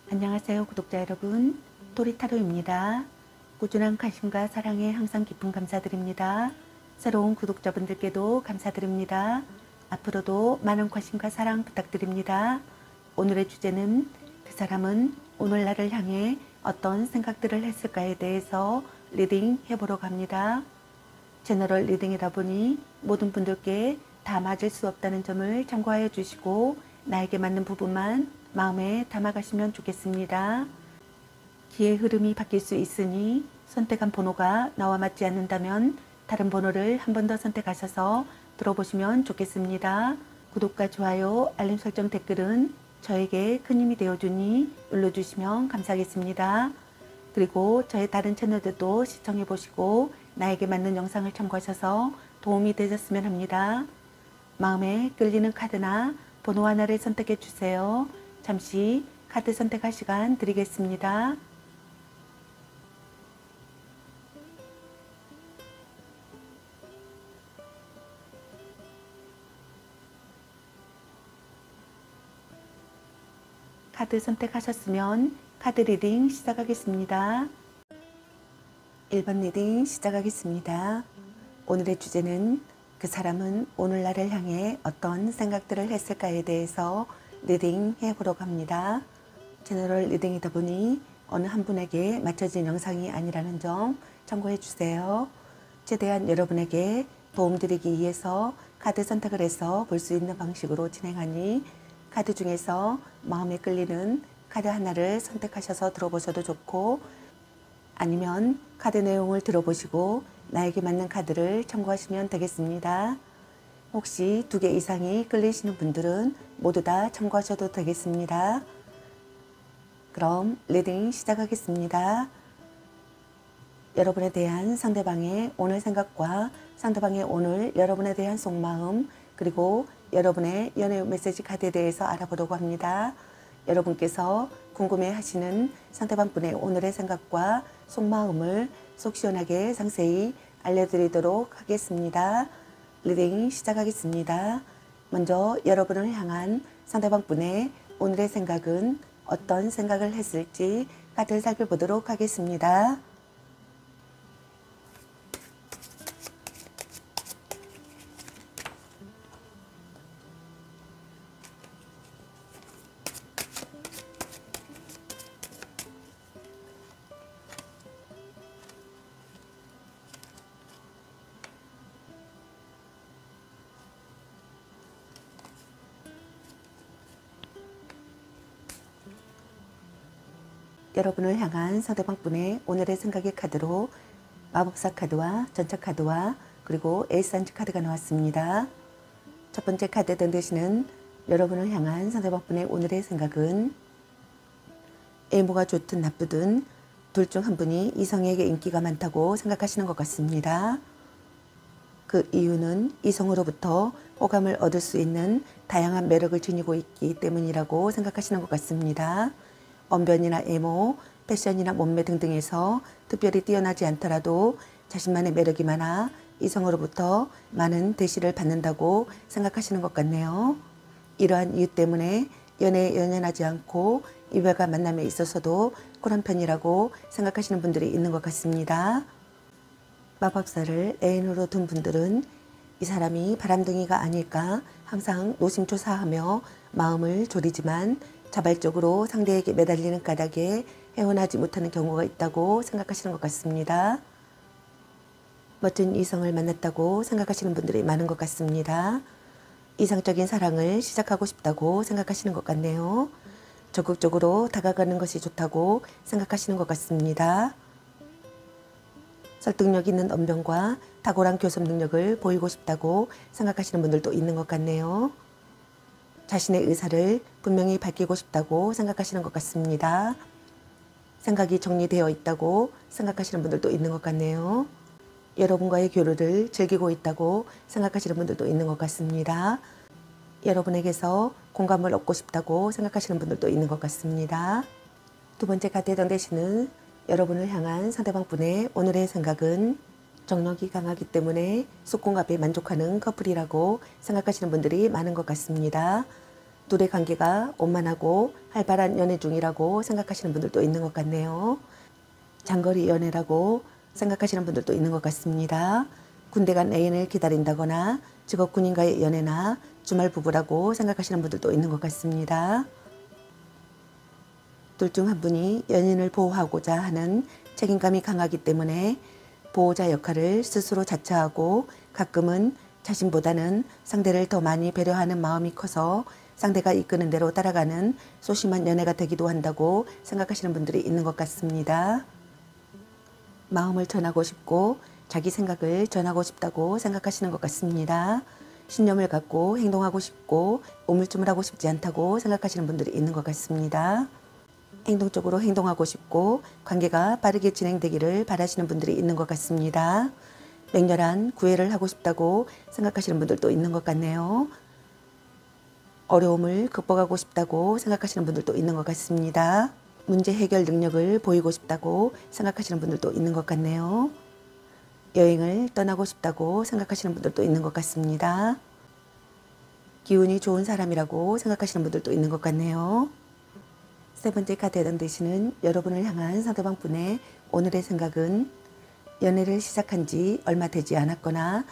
안녕하세요 구독자 여러분, 토리타로입니다. 꾸준한 관심과 사랑에 항상 깊은 감사드립니다. 새로운 구독자분들께도 감사드립니다. 앞으로도 많은 관심과 사랑 부탁드립니다. 오늘의 주제는 그 사람은 오늘 나를 향해 어떤 생각들을 했을까에 대해서 리딩 해보러 갑니다. 제너럴 리딩이다 보니 모든 분들께 다 맞을 수 없다는 점을 참고하여 주시고 나에게 맞는 부분만 마음에 담아가시면 좋겠습니다. 기의 흐름이 바뀔 수 있으니 선택한 번호가 나와 맞지 않는다면 다른 번호를 한 번 더 선택하셔서 들어보시면 좋겠습니다. 구독과 좋아요, 알림 설정, 댓글은 저에게 큰 힘이 되어주니 눌러주시면 감사하겠습니다. 그리고 저의 다른 채널들도 시청해보시고 나에게 맞는 영상을 참고하셔서 도움이 되셨으면 합니다. 마음에 끌리는 카드나 번호 하나를 선택해 주세요. 잠시 카드 선택할 시간 드리겠습니다. 카드 선택하셨으면 카드 리딩 시작하겠습니다. 1번 리딩 시작하겠습니다. 오늘의 주제는 그 사람은 오늘 나를 향해 어떤 생각들을 했을까에 대해서 리딩 해보러 갑니다. 제너럴 리딩이다 보니 어느 한 분에게 맞춰진 영상이 아니라는 점 참고해 주세요. 최대한 여러분에게 도움드리기 위해서 카드 선택을 해서 볼 수 있는 방식으로 진행하니 카드 중에서 마음에 끌리는 카드 하나를 선택하셔서 들어보셔도 좋고, 아니면 카드 내용을 들어보시고 나에게 맞는 카드를 참고하시면 되겠습니다. 혹시 2개 이상이 끌리시는 분들은 모두 다 참고하셔도 되겠습니다. 그럼 리딩 시작하겠습니다. 여러분에 대한 상대방의 오늘 생각과 상대방의 오늘 여러분에 대한 속마음, 그리고 여러분의 연애 메시지 카드에 대해서 알아보려고 합니다. 여러분께서 궁금해하시는 상대방분의 오늘의 생각과 속마음을 속 시원하게 상세히 알려드리도록 하겠습니다. 리딩 시작하겠습니다. 먼저 여러분을 향한 상대방분의 오늘의 생각은 어떤 생각을 했을지 카드를 살펴보도록 하겠습니다. 여러분을 향한 상대방분의 오늘의 생각의 카드로 마법사 카드와 전차 카드와 그리고 에이스 한지 카드가 나왔습니다. 첫 번째 카드 던데시는 여러분을 향한 상대방분의 오늘의 생각은 외모가 좋든 나쁘든 둘 중 한 분이 이성에게 인기가 많다고 생각하시는 것 같습니다. 그 이유는 이성으로부터 호감을 얻을 수 있는 다양한 매력을 지니고 있기 때문이라고 생각하시는 것 같습니다. 언변이나 외모, 패션이나 몸매 등등에서 특별히 뛰어나지 않더라도 자신만의 매력이 많아 이성으로부터 많은 대시를 받는다고 생각하시는 것 같네요. 이러한 이유 때문에 연애에 연연하지 않고 이별과 만남에 있어서도 쿨한 편이라고 생각하시는 분들이 있는 것 같습니다. 마법사를 애인으로 둔 분들은 이 사람이 바람둥이가 아닐까 항상 노심초사하며 마음을 졸이지만 자발적으로 상대에게 매달리는 까닭에 헤어나지 못하는 경우가 있다고 생각하시는 것 같습니다. 멋진 이성을 만났다고 생각하시는 분들이 많은 것 같습니다. 이상적인 사랑을 시작하고 싶다고 생각하시는 것 같네요. 적극적으로 다가가는 것이 좋다고 생각하시는 것 같습니다. 설득력 있는 언변과 탁월한 교섭 능력을 보이고 싶다고 생각하시는 분들도 있는 것 같네요. 자신의 의사를 분명히 밝히고 싶다고 생각하시는 것 같습니다. 생각이 정리되어 있다고 생각하시는 분들도 있는 것 같네요. 여러분과의 교류를 즐기고 있다고 생각하시는 분들도 있는 것 같습니다. 여러분에게서 공감을 얻고 싶다고 생각하시는 분들도 있는 것 같습니다. 두 번째 카드에 던데시는 여러분을 향한 상대방분의 오늘의 생각은 정력이 강하기 때문에 속궁합에 만족하는 커플이라고 생각하시는 분들이 많은 것 같습니다. 둘의 관계가 원만하고 활발한 연애 중이라고 생각하시는 분들도 있는 것 같네요. 장거리 연애라고 생각하시는 분들도 있는 것 같습니다. 군대 간 애인을 기다린다거나 직업 군인과의 연애나 주말 부부라고 생각하시는 분들도 있는 것 같습니다. 둘 중 한 분이 연인을 보호하고자 하는 책임감이 강하기 때문에 보호자 역할을 스스로 자처하고 가끔은 자신보다는 상대를 더 많이 배려하는 마음이 커서 상대가 이끄는 대로 따라가는 소심한 연애가 되기도 한다고 생각하시는 분들이 있는 것 같습니다. 마음을 전하고 싶고 자기 생각을 전하고 싶다고 생각하시는 것 같습니다. 신념을 갖고 행동하고 싶고 우물쭈물하고 싶지 않다고 생각하시는 분들이 있는 것 같습니다. 행동적으로 행동하고 싶고 관계가 빠르게 진행되기를 바라시는 분들이 있는 것 같습니다. 맹렬한 구애를 하고 싶다고 생각하시는 분들도 있는 것 같네요. 어려움을 극복하고 싶다고 생각하시는 분들도 있는 것 같습니다. 문제 해결 능력을 보이고 싶다고 생각하시는 분들도 있는 것 같네요. 여행을 떠나고 싶다고 생각하시는 분들도 있는 것 같습니다. 기운이 좋은 사람이라고 생각하시는 분들도 있는 것 같네요. 세 번째 카드에 해당되시는 여러분을 향한 상대방 분의 오늘의 생각은 연애를 시작한 지 얼마 되지 않았거나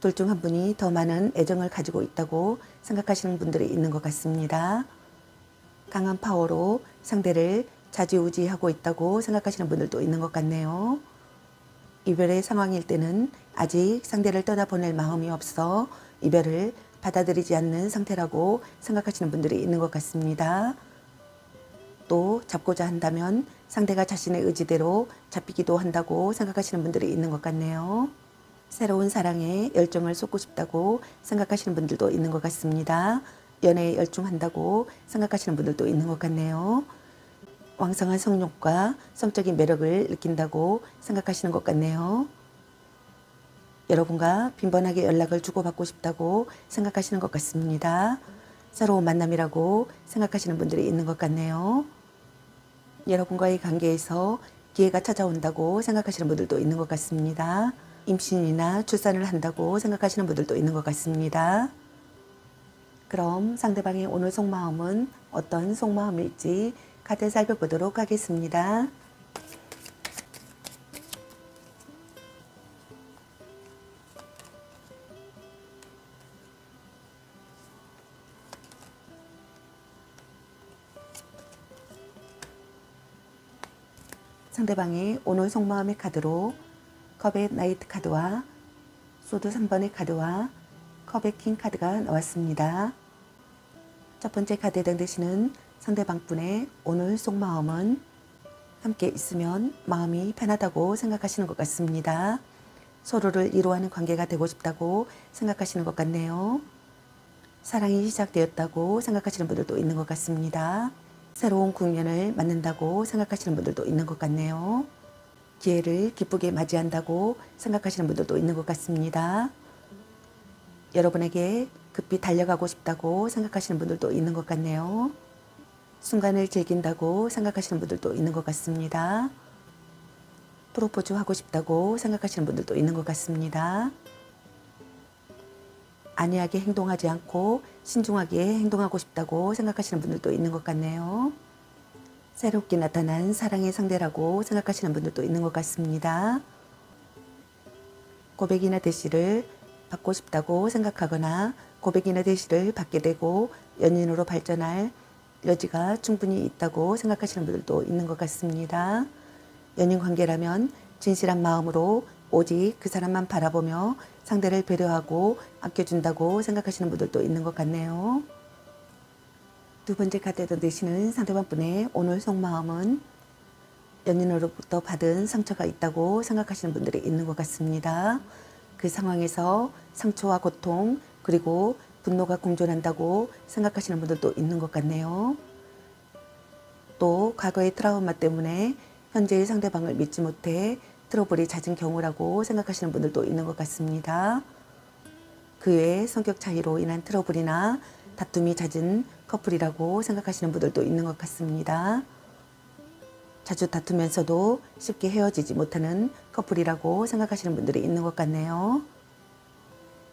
둘 중 한 분이 더 많은 애정을 가지고 있다고 생각하시는 분들이 있는 것 같습니다. 강한 파워로 상대를 좌지우지하고 있다고 생각하시는 분들도 있는 것 같네요. 이별의 상황일 때는 아직 상대를 떠나보낼 마음이 없어 이별을 받아들이지 않는 상태라고 생각하시는 분들이 있는 것 같습니다. 또 잡고자 한다면 상대가 자신의 의지대로 잡히기도 한다고 생각하시는 분들이 있는 것 같네요. 새로운 사랑에 열정을 쏟고 싶다고 생각하시는 분들도 있는 것 같습니다. 연애에 열중한다고 생각하시는 분들도 있는 것 같네요. 왕성한 성욕과 성적인 매력을 느낀다고 생각하시는 것 같네요. 여러분과 빈번하게 연락을 주고받고 싶다고 생각하시는 것 같습니다. 새로운 만남이라고 생각하시는 분들이 있는 것 같네요. 여러분과의 관계에서 기회가 찾아온다고 생각하시는 분들도 있는 것 같습니다. 임신이나 출산을 한다고 생각하시는 분들도 있는 것 같습니다. 그럼 상대방의 오늘 속마음은 어떤 속마음일지 카드 살펴보도록 하겠습니다. 상대방의 오늘 속마음의 카드로 컵의 나이트 카드와 소드 3번의 카드와 컵의 킹 카드가 나왔습니다. 첫 번째 카드에 해당되시는 상대방 분의 오늘 속마음은 함께 있으면 마음이 편하다고 생각하시는 것 같습니다. 서로를 이루어하는 관계가 되고 싶다고 생각하시는 것 같네요. 사랑이 시작되었다고 생각하시는 분들도 있는 것 같습니다. 새로운 국면을 맞는다고 생각하시는 분들도 있는 것 같네요. 기회를 기쁘게 맞이한다고 생각하시는 분들도 있는 것 같습니다. 여러분에게 급히 달려가고 싶다고 생각하시는 분들도 있는 것 같네요. 순간을 즐긴다고 생각하시는 분들도 있는 것 같습니다. 프로포즈 하고 싶다고 생각하시는 분들도 있는 것 같습니다. 안이하게 행동하지 않고 신중하게 행동하고 싶다고 생각하시는 분들도 있는 것 같네요. 새롭게 나타난 사랑의 상대라고 생각하시는 분들도 있는 것 같습니다. 고백이나 대시를 받고 싶다고 생각하거나 고백이나 대시를 받게 되고 연인으로 발전할 여지가 충분히 있다고 생각하시는 분들도 있는 것 같습니다. 연인 관계라면 진실한 마음으로 오직 그 사람만 바라보며 상대를 배려하고 아껴준다고 생각하시는 분들도 있는 것 같네요. 두 번째 카드에 해당되시는 상대방 분의 오늘 속마음은 연인으로부터 받은 상처가 있다고 생각하시는 분들이 있는 것 같습니다. 그 상황에서 상처와 고통 그리고 분노가 공존한다고 생각하시는 분들도 있는 것 같네요. 또 과거의 트라우마 때문에 현재의 상대방을 믿지 못해 트러블이 잦은 경우라고 생각하시는 분들도 있는 것 같습니다. 그의 성격 차이로 인한 트러블이나 다툼이 잦은 커플이라고 생각하시는 분들도 있는 것 같습니다. 자주 다투면서도 쉽게 헤어지지 못하는 커플이라고 생각하시는 분들이 있는 것 같네요.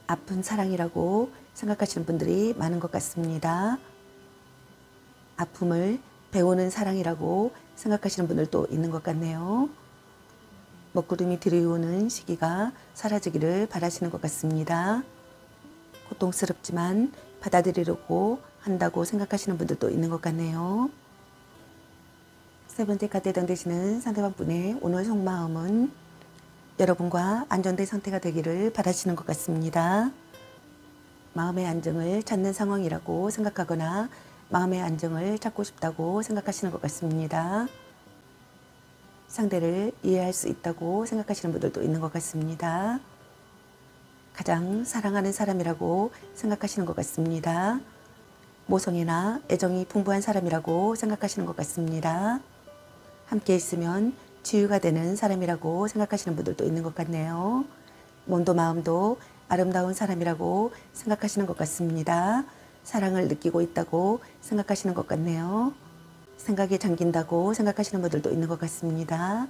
아픈 사랑이라고 생각하시는 분들이 많은 것 같습니다. 아픔을 배우는 사랑이라고 생각하시는 분들도 있는 것 같네요. 먹구름이 들이오는 시기가 사라지기를 바라시는 것 같습니다. 고통스럽지만 받아들이려고 한다고 생각하시는 분들도 있는 것 같네요. 세 번째 카드에 해당되시는 상대방 분의 오늘 속마음은 여러분과 안정된 상태가 되기를 바라시는 것 같습니다. 마음의 안정을 찾는 상황이라고 생각하거나 마음의 안정을 찾고 싶다고 생각하시는 것 같습니다. 상대를 이해할 수 있다고 생각하시는 분들도 있는 것 같습니다. 가장 사랑하는 사람이라고 생각하시는 것 같습니다. 모성애나 애정이 풍부한 사람이라고 생각하시는 것 같습니다. 함께 있으면 치유가 되는 사람이라고 생각하시는 분들도 있는 것 같네요. 몸도 마음도 아름다운 사람이라고 생각하시는 것 같습니다. 사랑을 느끼고 있다고 생각하시는 것 같네요. 생각에 잠긴다고 생각하시는 분들도 있는 것 같습니다.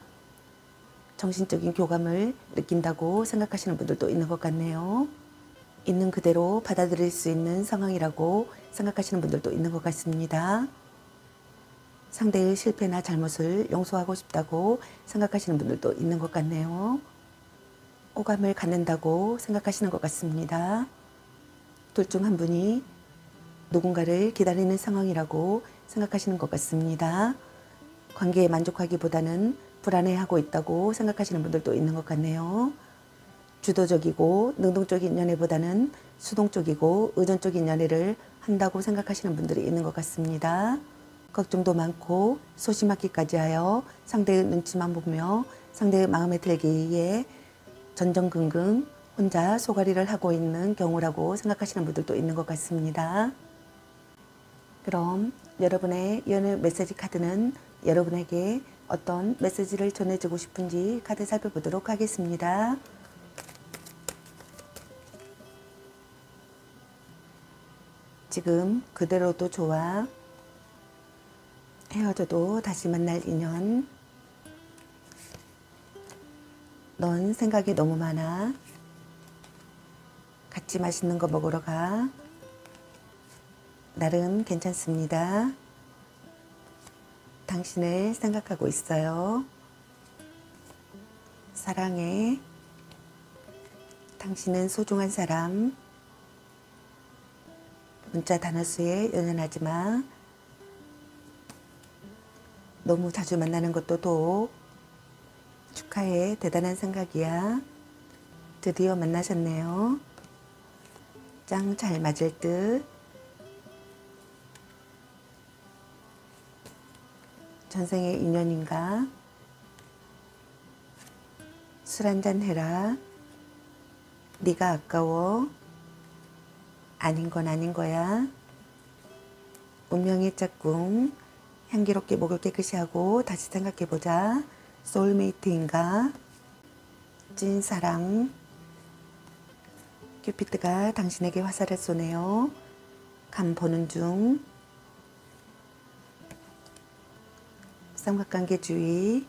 정신적인 교감을 느낀다고 생각하시는 분들도 있는 것 같네요. 있는 그대로 받아들일 수 있는 상황이라고 생각하시는 분들도 있는 것 같습니다. 상대의 실패나 잘못을 용서하고 싶다고 생각하시는 분들도 있는 것 같네요. 호감을 갖는다고 생각하시는 것 같습니다. 둘 중 한 분이 누군가를 기다리는 상황이라고 생각하시는 것 같습니다. 관계에 만족하기보다는 불안해하고 있다고 생각하시는 분들도 있는 것 같네요. 주도적이고 능동적인 연애보다는 수동적이고 의존적인 연애를 한다고 생각하시는 분들이 있는 것 같습니다. 걱정도 많고 소심하기까지 하여 상대의 눈치만 보며 상대의 마음에 들기 위해 전전긍긍 혼자 소가리를 하고 있는 경우라고 생각하시는 분들도 있는 것 같습니다. 그럼 여러분의 연애 메시지 카드는 여러분에게 어떤 메시지를 전해주고 싶은지 카드 살펴보도록 하겠습니다. 지금 그대로도 좋아. 헤어져도 다시 만날 인연. 넌 생각이 너무 많아. 같이 맛있는 거 먹으러 가. 나름 괜찮습니다. 당신을 생각하고 있어요. 사랑해. 당신은 소중한 사람. 문자 단어수에 연연하지 마. 너무 자주 만나는 것도 독. 축하해. 대단한 생각이야. 드디어 만나셨네요. 짱 잘 맞을 듯. 전생의 인연인가? 술 한잔 해라. 네가 아까워. 아닌 건 아닌 거야. 운명의 짝꿍. 향기롭게 목을 깨끗이 하고 다시 생각해보자. 소울메이트인가? 찐사랑. 큐피드가 당신에게 화살을 쏘네요. 감 보는 중. 삼각관계 주의.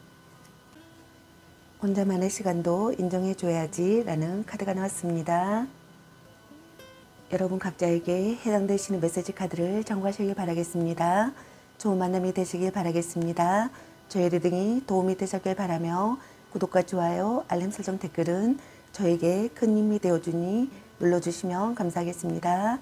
혼자만의 시간도 인정해줘야지 라는 카드가 나왔습니다. 여러분 각자에게 해당되시는 메시지 카드를 참고하시길 바라겠습니다. 좋은 만남이 되시길 바라겠습니다. 저희 리딩이 도움이 되셨길 바라며 구독과 좋아요, 알림 설정 댓글은 저에게 큰 힘이 되어주니 눌러주시면 감사하겠습니다.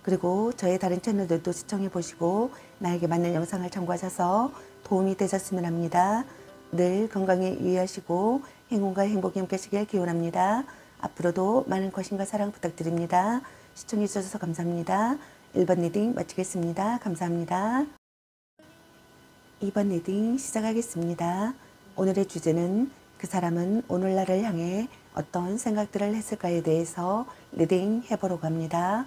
그리고 저의 다른 채널들도 시청해 보시고 나에게 맞는 영상을 참고하셔서 도움이 되셨으면 합니다. 늘 건강에 유의하시고 행운과 행복이 함께하시길 기원합니다. 앞으로도 많은 관심과 사랑 부탁드립니다. 시청해 주셔서 감사합니다. 1번 리딩 마치겠습니다. 감사합니다. 2번 리딩 시작하겠습니다. 오늘의 주제는 그 사람은 오늘 나를 향해 어떤 생각들을 했을까에 대해서 리딩 해보려고 합니다.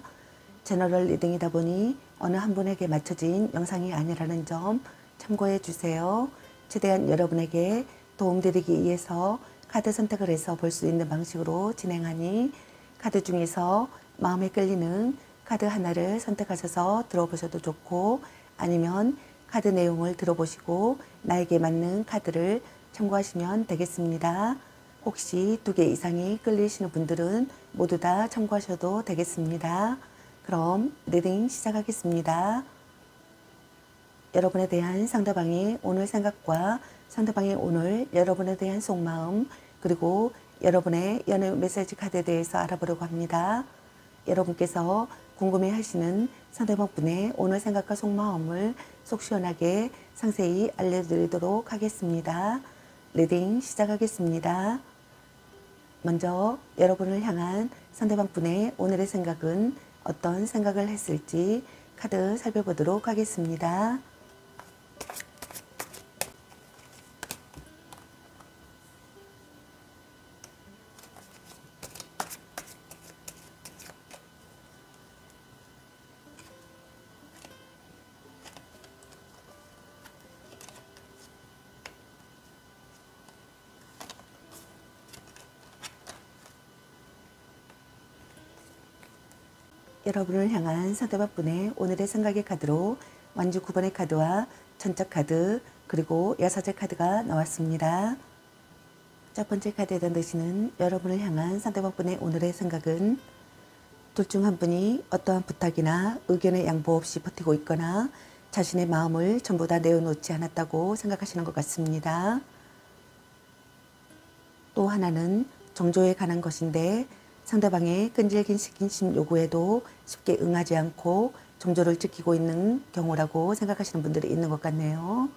제너럴 리딩이다 보니 어느 한 분에게 맞춰진 영상이 아니라는 점 참고해 주세요. 최대한 여러분에게 도움드리기 위해서 카드 선택을 해서 볼 수 있는 방식으로 진행하니 카드 중에서 마음에 끌리는 카드 하나를 선택하셔서 들어보셔도 좋고 아니면 카드 내용을 들어보시고 나에게 맞는 카드를 참고하시면 되겠습니다. 혹시 2개 이상이 끌리시는 분들은 모두 다 참고하셔도 되겠습니다. 그럼 리딩 시작하겠습니다. 여러분에 대한 상대방의 오늘 생각과 상대방의 오늘 여러분에 대한 속마음, 그리고 여러분의 연애 메시지 카드에 대해서 알아보려고 합니다. 여러분께서 궁금해하시는 상대방분의 오늘 생각과 속마음을 속 시원하게 상세히 알려드리도록 하겠습니다. 리딩 시작하겠습니다. 먼저 여러분을 향한 상대방분의 오늘의 생각은 어떤 생각을 했을지 카드 살펴보도록 하겠습니다. 여러분을 향한 상대방분의 오늘의 생각의 카드로 완주 9번의 카드와 전적 카드 그리고 여사제 카드가 나왔습니다. 첫 번째 카드에 던지시는 여러분을 향한 상대방분의 오늘의 생각은 둘 중 한 분이 어떠한 부탁이나 의견의 양보 없이 버티고 있거나 자신의 마음을 전부 다 내어놓지 않았다고 생각하시는 것 같습니다. 또 하나는 정조에 관한 것인데 상대방의 끈질긴 스킨십 요구에도 쉽게 응하지 않고 정조를 지키고 있는 경우라고 생각하시는 분들이 있는 것 같네요.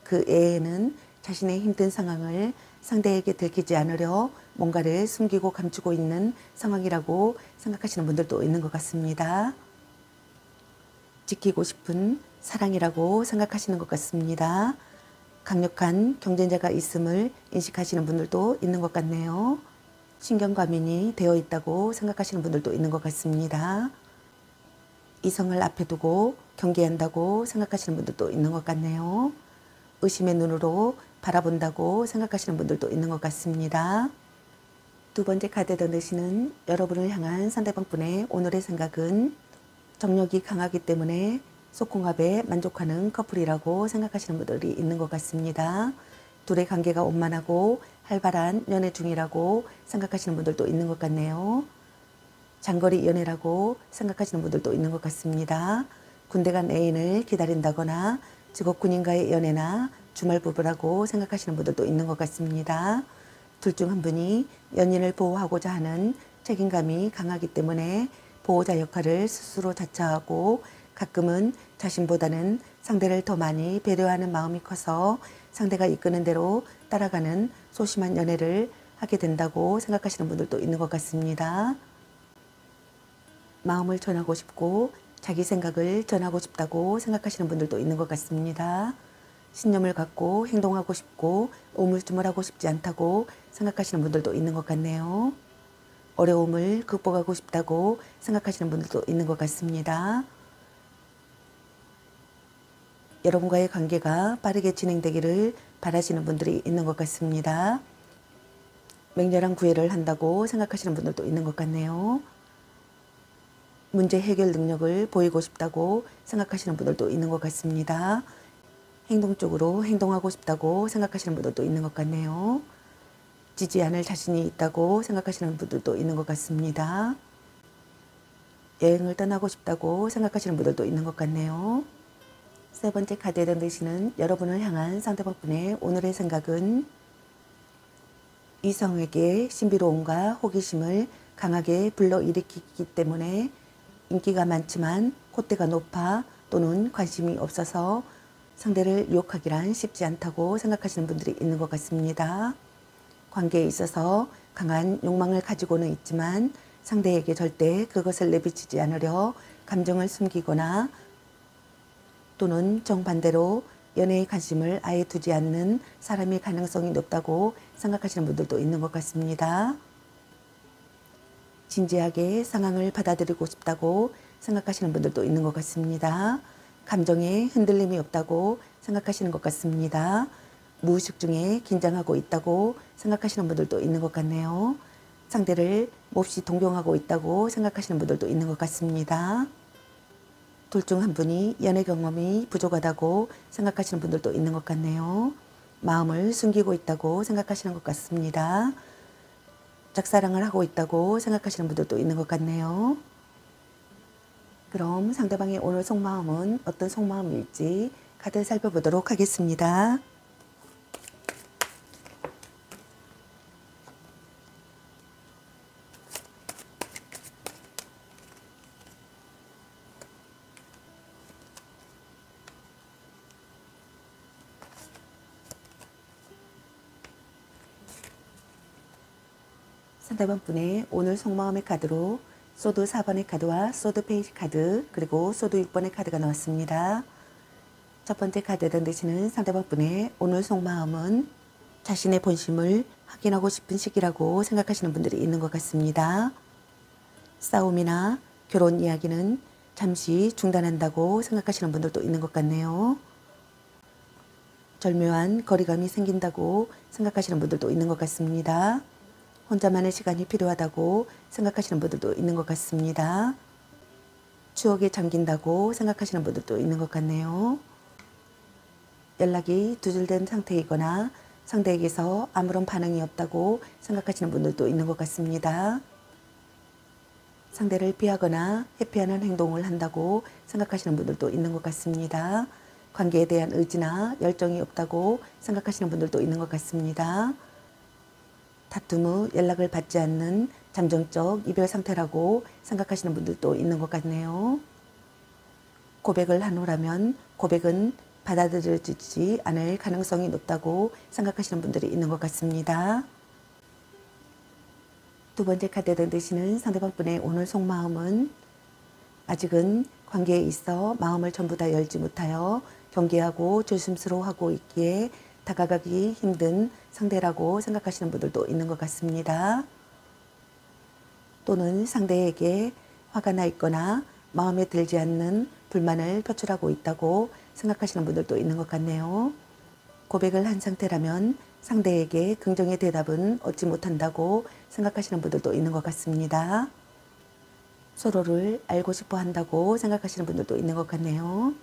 그 애에는 자신의 힘든 상황을 상대에게 들키지 않으려 뭔가를 숨기고 감추고 있는 상황이라고 생각하시는 분들도 있는 것 같습니다. 지키고 싶은 사랑이라고 생각하시는 것 같습니다. 강력한 경쟁자가 있음을 인식하시는 분들도 있는 것 같네요. 신경과민이 되어 있다고 생각하시는 분들도 있는 것 같습니다. 이성을 앞에 두고 경계한다고 생각하시는 분들도 있는 것 같네요. 의심의 눈으로 바라본다고 생각하시는 분들도 있는 것 같습니다. 두 번째 카드에 던지시는 여러분을 향한 상대방분의 오늘의 생각은 정력이 강하기 때문에 속궁합에 만족하는 커플이라고 생각하시는 분들이 있는 것 같습니다. 둘의 관계가 원만하고 활발한 연애 중이라고 생각하시는 분들도 있는 것 같네요. 장거리 연애라고 생각하시는 분들도 있는 것 같습니다. 군대 간 애인을 기다린다거나 직업 군인과의 연애나 주말 부부라고 생각하시는 분들도 있는 것 같습니다. 둘 중 한 분이 연인을 보호하고자 하는 책임감이 강하기 때문에 보호자 역할을 스스로 자처하고 가끔은 자신보다는 상대를 더 많이 배려하는 마음이 커서 상대가 이끄는 대로 따라가는 소심한 연애를 하게 된다고 생각하시는 분들도 있는 것 같습니다. 마음을 전하고 싶고 자기 생각을 전하고 싶다고 생각하시는 분들도 있는 것 같습니다. 신념을 갖고 행동하고 싶고 우물쭈물하고 싶지 않다고 생각하시는 분들도 있는 것 같네요. 어려움을 극복하고 싶다고 생각하시는 분들도 있는 것 같습니다. 여러분과의 관계가 빠르게 진행되기를 바라시는 분들이 있는 것 같습니다. 맹렬한 구애를 한다고 생각하시는 분들도 있는 것 같네요. 문제 해결 능력을 보이고 싶다고 생각하시는 분들도 있는 것 같습니다. 행동적으로 행동하고 싶다고 생각하시는 분들도 있는 것 같네요. 지지 않을 자신이 있다고 생각하시는 분들도 있는 것 같습니다. 여행을 떠나고 싶다고 생각하시는 분들도 있는 것 같네요. 세 번째 카드에 던지시는 여러분을 향한 상대방분의 오늘의 생각은 이성에게 신비로움과 호기심을 강하게 불러일으키기 때문에 인기가 많지만 콧대가 높아 또는 관심이 없어서 상대를 유혹하기란 쉽지 않다고 생각하시는 분들이 있는 것 같습니다. 관계에 있어서 강한 욕망을 가지고는 있지만 상대에게 절대 그것을 내비치지 않으려 감정을 숨기거나 또는 정반대로 연애에 관심을 아예 두지 않는 사람의 가능성이 높다고 생각하시는 분들도 있는 것 같습니다. 진지하게 상황을 받아들이고 싶다고 생각하시는 분들도 있는 것 같습니다. 감정에 흔들림이 없다고 생각하시는 것 같습니다. 무의식 중에 긴장하고 있다고 생각하시는 분들도 있는 것 같네요. 상대를 몹시 동경하고 있다고 생각하시는 분들도 있는 것 같습니다. 둘 중 한 분이 연애 경험이 부족하다고 생각하시는 분들도 있는 것 같네요. 마음을 숨기고 있다고 생각하시는 것 같습니다. 짝사랑을 하고 있다고 생각하시는 분들도 있는 것 같네요. 그럼 상대방의 오늘 속마음은 어떤 속마음일지 카드 살펴보도록 하겠습니다. 상대방 분의 오늘 속마음의 카드로 소드 4번의 카드와 소드 페이지 카드 그리고 소드 6번의 카드가 나왔습니다. 첫 번째 카드에 던지시는 상대방 분의 오늘 속마음은 자신의 본심을 확인하고 싶은 시기라고 생각하시는 분들이 있는 것 같습니다. 싸움이나 결혼 이야기는 잠시 중단한다고 생각하시는 분들도 있는 것 같네요. 절묘한 거리감이 생긴다고 생각하시는 분들도 있는 것 같습니다. 혼자만의 시간이 필요하다고 생각하시는 분들도 있는 것 같습니다. 추억에 잠긴다고 생각하시는 분들도 있는 것 같네요. 연락이 두절된 상태이거나 상대에게서 아무런 반응이 없다고 생각하시는 분들도 있는 것 같습니다. 상대를 피하거나 회피하는 행동을 한다고 생각하시는 분들도 있는 것 같습니다. 관계에 대한 의지나 열정이 없다고 생각하시는 분들도 있는 것 같습니다. 다툼 후 연락을 받지 않는 잠정적 이별 상태라고 생각하시는 분들도 있는 것 같네요. 고백을 한 후라면 고백은 받아들여지지 않을 가능성이 높다고 생각하시는 분들이 있는 것 같습니다. 두 번째 카드에 던지시는 상대방 분의 오늘 속마음은 아직은 관계에 있어 마음을 전부 다 열지 못하여 경계하고 조심스러워하고 있기에 다가가기 힘든 상대라고 생각하시는 분들도 있는 것 같습니다. 또는 상대에게 화가 나 있거나 마음에 들지 않는 불만을 표출하고 있다고 생각하시는 분들도 있는 것 같네요. 고백을 한 상태라면 상대에게 긍정의 대답은 얻지 못한다고 생각하시는 분들도 있는 것 같습니다. 서로를 알고 싶어 한다고 생각하시는 분들도 있는 것 같네요.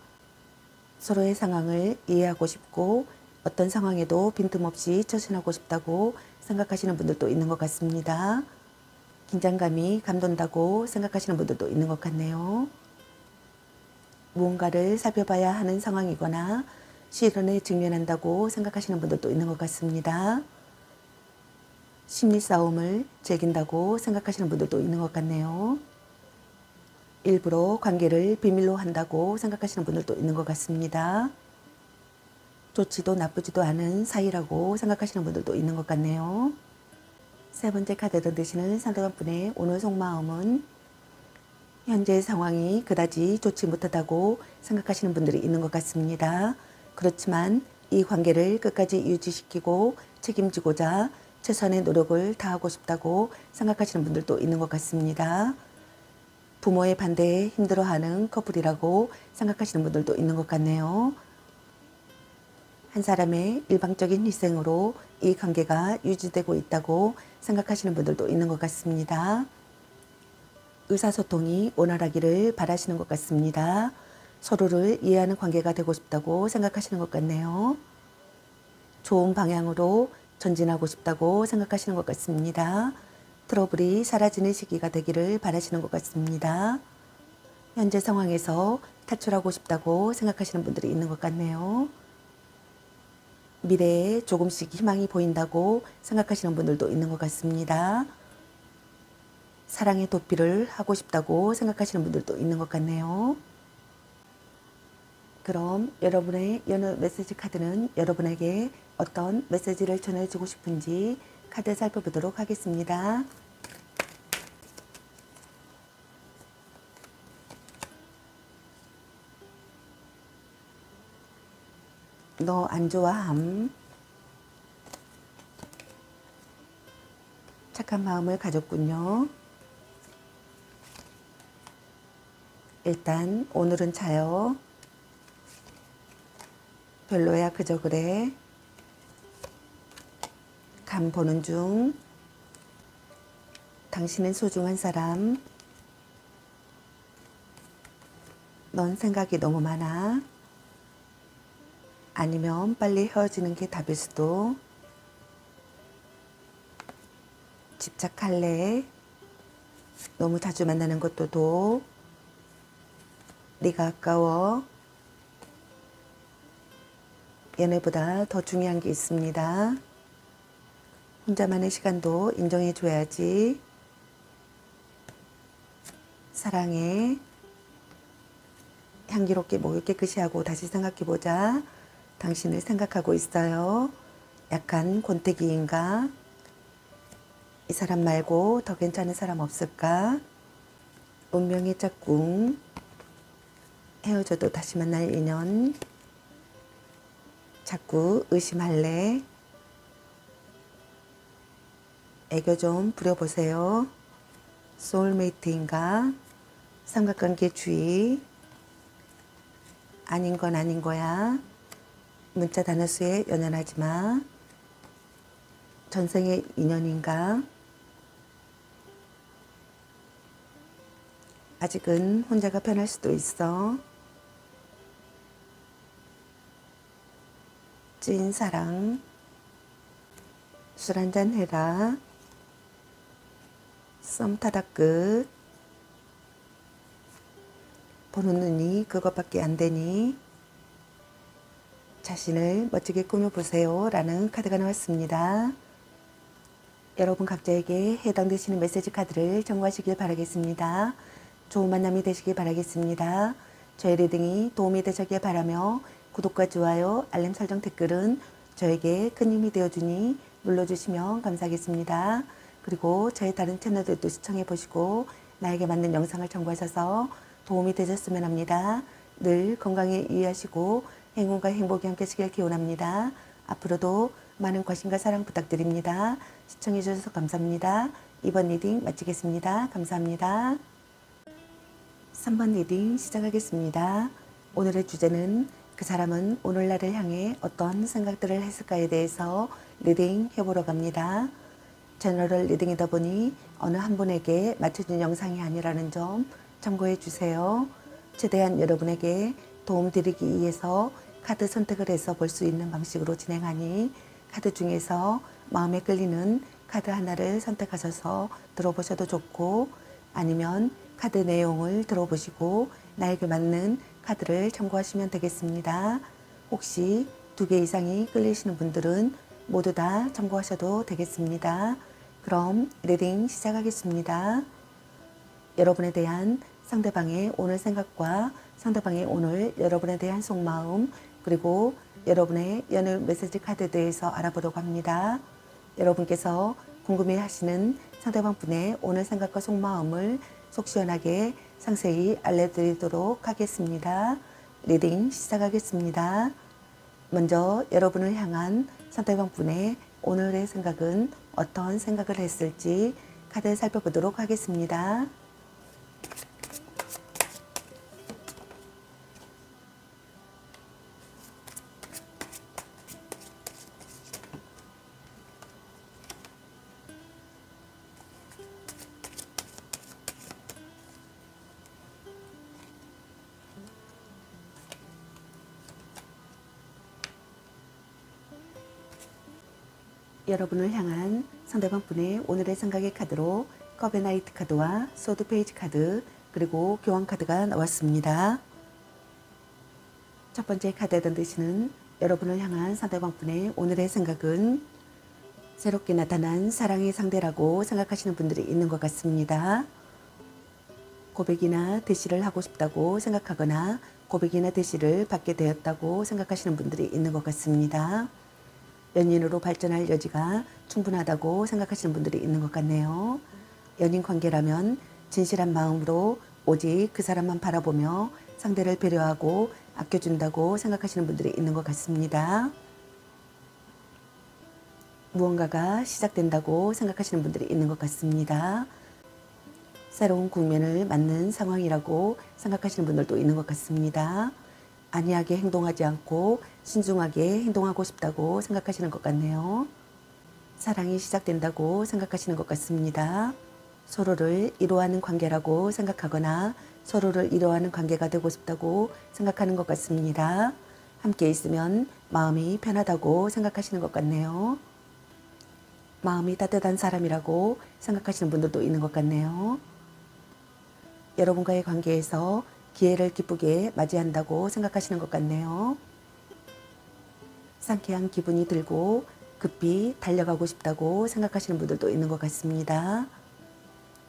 서로의 상황을 이해하고 싶고 어떤 상황에도 빈틈없이 처신하고 싶다고 생각하시는 분들도 있는 것 같습니다. 긴장감이 감돈다고 생각하시는 분들도 있는 것 같네요. 무언가를 살펴봐야 하는 상황이거나 시련에 직면한다고 생각하시는 분들도 있는 것 같습니다. 심리 싸움을 즐긴다고 생각하시는 분들도 있는 것 같네요. 일부러 관계를 비밀로 한다고 생각하시는 분들도 있는 것 같습니다. 좋지도 나쁘지도 않은 사이라고 생각하시는 분들도 있는 것 같네요. 세 번째 카드에 던지시는 상대방 분의 오늘 속마음은 현재의 상황이 그다지 좋지 못하다고 생각하시는 분들이 있는 것 같습니다. 그렇지만 이 관계를 끝까지 유지시키고 책임지고자 최선의 노력을 다하고 싶다고 생각하시는 분들도 있는 것 같습니다. 부모의 반대에 힘들어하는 커플이라고 생각하시는 분들도 있는 것 같네요. 한 사람의 일방적인 희생으로 이 관계가 유지되고 있다고 생각하시는 분들도 있는 것 같습니다. 의사소통이 원활하기를 바라시는 것 같습니다. 서로를 이해하는 관계가 되고 싶다고 생각하시는 것 같네요. 좋은 방향으로 전진하고 싶다고 생각하시는 것 같습니다. 트러블이 사라지는 시기가 되기를 바라시는 것 같습니다. 현재 상황에서 탈출하고 싶다고 생각하시는 분들이 있는 것 같네요. 미래에 조금씩 희망이 보인다고 생각하시는 분들도 있는 것 같습니다. 사랑의 도피를 하고 싶다고 생각하시는 분들도 있는 것 같네요. 그럼 여러분의 연애 메시지 카드는 여러분에게 어떤 메시지를 전해주고 싶은지 카드 살펴보도록 하겠습니다. 너 안 좋아함. 착한 마음을 가졌군요. 일단 오늘은 자요. 별로야 그저 그래. 감 보는 중. 당신은 소중한 사람. 넌 생각이 너무 많아. 아니면 빨리 헤어지는 게 답일 수도. 집착할래. 너무 자주 만나는 것도 도. 네가 아까워. 연애보다 더 중요한 게 있습니다. 혼자만의 시간도 인정해 줘야지. 사랑해. 향기롭게 목욕 깨끗이 하고 다시 생각해보자. 당신을 생각하고 있어요. 약간 권태기인가? 이 사람 말고 더 괜찮은 사람 없을까? 운명의 짝꿍. 헤어져도 다시 만날 인연. 자꾸 의심할래. 애교 좀 부려보세요. 소울메이트인가? 삼각관계 주의. 아닌 건 아닌 거야. 문자 단어수에 연연하지 마. 전생의 인연인가? 아직은 혼자가 편할 수도 있어. 찐 사랑. 술 한잔 해라. 썸 타다 끝. 보는 눈이 그것밖에 안 되니 자신을 멋지게 꾸며보세요 라는 카드가 나왔습니다. 여러분 각자에게 해당되시는 메시지 카드를 청구하시길 바라겠습니다. 좋은 만남이 되시길 바라겠습니다. 저의 리딩이 도움이 되셨길 바라며 구독과 좋아요, 알림 설정, 댓글은 저에게 큰 힘이 되어주니 눌러주시면 감사하겠습니다. 그리고 저의 다른 채널들도 시청해 보시고 나에게 맞는 영상을 청구하셔서 도움이 되셨으면 합니다. 늘 건강에 유의하시고 행운과 행복이 함께 하시길 기원합니다. 앞으로도 많은 관심과 사랑 부탁드립니다. 시청해 주셔서 감사합니다. 이번 리딩 마치겠습니다. 감사합니다. 3번 리딩 시작하겠습니다. 오늘의 주제는 그 사람은 오늘 나를 향해 어떤 생각들을 했을까에 대해서 리딩 해보러 갑니다. 제너럴 리딩이다 보니 어느 한 분에게 맞춰진 영상이 아니라는 점 참고해 주세요. 최대한 여러분에게 도움드리기 위해서 카드 선택을 해서 볼 수 있는 방식으로 진행하니 카드 중에서 마음에 끌리는 카드 하나를 선택하셔서 들어보셔도 좋고 아니면 카드 내용을 들어보시고 나에게 맞는 카드를 참고하시면 되겠습니다. 혹시 2개 이상이 끌리시는 분들은 모두 다 참고하셔도 되겠습니다. 그럼 리딩 시작하겠습니다. 여러분에 대한 상대방의 오늘 생각과 상대방의 오늘 여러분에 대한 속마음 그리고 여러분의 연애 메시지 카드에 대해서 알아보려고 합니다. 여러분께서 궁금해하시는 상대방 분의 오늘 생각과 속마음을 속 시원하게 상세히 알려드리도록 하겠습니다. 리딩 시작하겠습니다. 먼저 여러분을 향한 상대방 분의 오늘의 생각은 어떤 생각을 했을지 카드 살펴보도록 하겠습니다. 여러분을 향한 상대방 분의 오늘의 생각의 카드로 컵의 나이트 카드와 소드 페이지 카드 그리고 교환 카드가 나왔습니다. 첫 번째 카드에 던지시는 여러분을 향한 상대방 분의 오늘의 생각은 새롭게 나타난 사랑의 상대라고 생각하시는 분들이 있는 것 같습니다. 고백이나 대시를 하고 싶다고 생각하거나 고백이나 대시를 받게 되었다고 생각하시는 분들이 있는 것 같습니다. 연인으로 발전할 여지가 충분하다고 생각하시는 분들이 있는 것 같네요. 연인 관계라면 진실한 마음으로 오직 그 사람만 바라보며 상대를 배려하고 아껴준다고 생각하시는 분들이 있는 것 같습니다. 무언가가 시작된다고 생각하시는 분들이 있는 것 같습니다. 새로운 국면을 맞는 상황이라고 생각하시는 분들도 있는 것 같습니다. 안이하게 행동하지 않고 신중하게 행동하고 싶다고 생각하시는 것 같네요. 사랑이 시작된다고 생각하시는 것 같습니다. 서로를 이로하는 관계라고 생각하거나 서로를 이로하는 관계가 되고 싶다고 생각하는 것 같습니다. 함께 있으면 마음이 편하다고 생각하시는 것 같네요. 마음이 따뜻한 사람이라고 생각하시는 분들도 있는 것 같네요. 여러분과의 관계에서 기회를 기쁘게 맞이한다고 생각하시는 것 같네요. 상쾌한 기분이 들고 급히 달려가고 싶다고 생각하시는 분들도 있는 것 같습니다.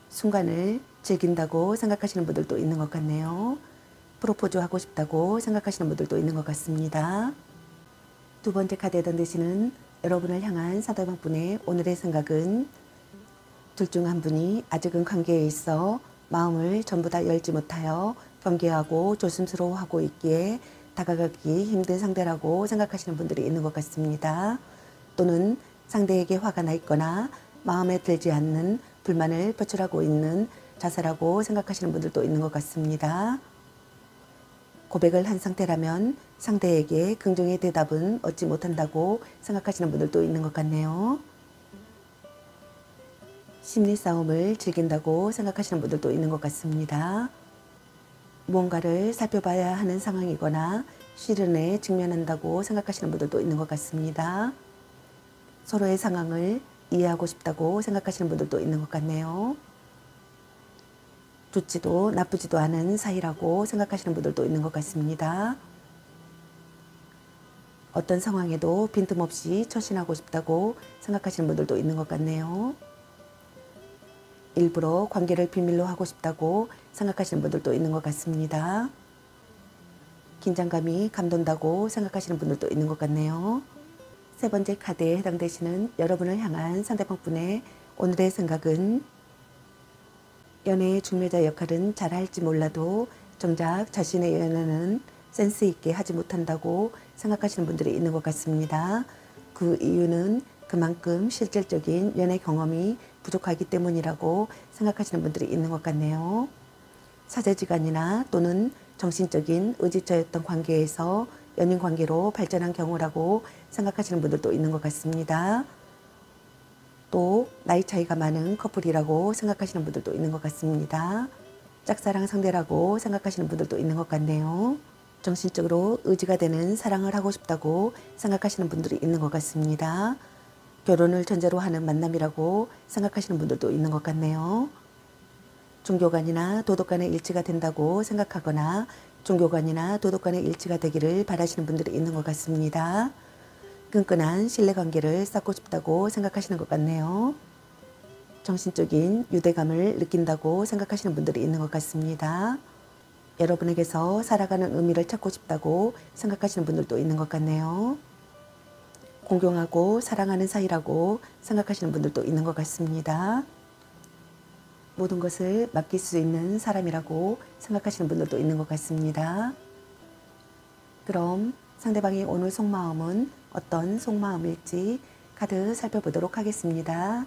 순간을 즐긴다고 생각하시는 분들도 있는 것 같네요. 프로포즈 하고 싶다고 생각하시는 분들도 있는 것 같습니다. 두 번째 카드에 던지시는 여러분을 향한 상대방분의 오늘의 생각은 둘 중 한 분이 아직은 관계에 있어 마음을 전부 다 열지 못하여 경계하고 조심스러워하고 있기에 다가가기 힘든 상대라고 생각하시는 분들이 있는 것 같습니다. 또는 상대에게 화가 나 있거나 마음에 들지 않는 불만을 표출하고 있는 자세라고 생각하시는 분들도 있는 것 같습니다. 고백을 한 상태라면 상대에게 긍정의 대답은 얻지 못한다고 생각하시는 분들도 있는 것 같네요. 심리 싸움을 즐긴다고 생각하시는 분들도 있는 것 같습니다. 무언가를 살펴봐야 하는 상황이거나 시련에 직면한다고 생각하시는 분들도 있는 것 같습니다. 서로의 상황을 이해하고 싶다고 생각하시는 분들도 있는 것 같네요. 좋지도 나쁘지도 않은 사이라고 생각하시는 분들도 있는 것 같습니다. 어떤 상황에도 빈틈없이 처신하고 싶다고 생각하시는 분들도 있는 것 같네요. 일부러 관계를 비밀로 하고 싶다고 생각하시는 분들도 있는 것 같습니다. 긴장감이 감돈다고 생각하시는 분들도 있는 것 같네요. 세 번째 카드에 해당되시는 여러분을 향한 상대방분의 오늘의 생각은 연애의 중매자 역할은 잘할지 몰라도 정작 자신의 연애는 센스 있게 하지 못한다고 생각하시는 분들이 있는 것 같습니다. 그 이유는 그만큼 실질적인 연애 경험이 부족하기 때문이라고 생각하시는 분들이 있는 것 같네요. 사제지간이나 또는 정신적인 의지처였던 관계에서 연인 관계로 발전한 경우라고 생각하시는 분들도 있는 것 같습니다. 또 나이 차이가 많은 커플이라고 생각하시는 분들도 있는 것 같습니다. 짝사랑 상대라고 생각하시는 분들도 있는 것 같네요. 정신적으로 의지가 되는 사랑을 하고 싶다고 생각하시는 분들이 있는 것 같습니다. 결혼을 전제로 하는 만남이라고 생각하시는 분들도 있는 것 같네요. 종교관이나 도덕관의 일치가 된다고 생각하거나 종교관이나 도덕관의 일치가 되기를 바라시는 분들이 있는 것 같습니다. 끈끈한 신뢰관계를 쌓고 싶다고 생각하시는 것 같네요. 정신적인 유대감을 느낀다고 생각하시는 분들이 있는 것 같습니다. 여러분에게서 살아가는 의미를 찾고 싶다고 생각하시는 분들도 있는 것 같네요. 공경하고 사랑하는 사이라고 생각하시는 분들도 있는 것 같습니다. 모든 것을 맡길 수 있는 사람이라고 생각하시는 분들도 있는 것 같습니다. 그럼 상대방의 오늘 속마음은 어떤 속마음일지 카드 살펴보도록 하겠습니다.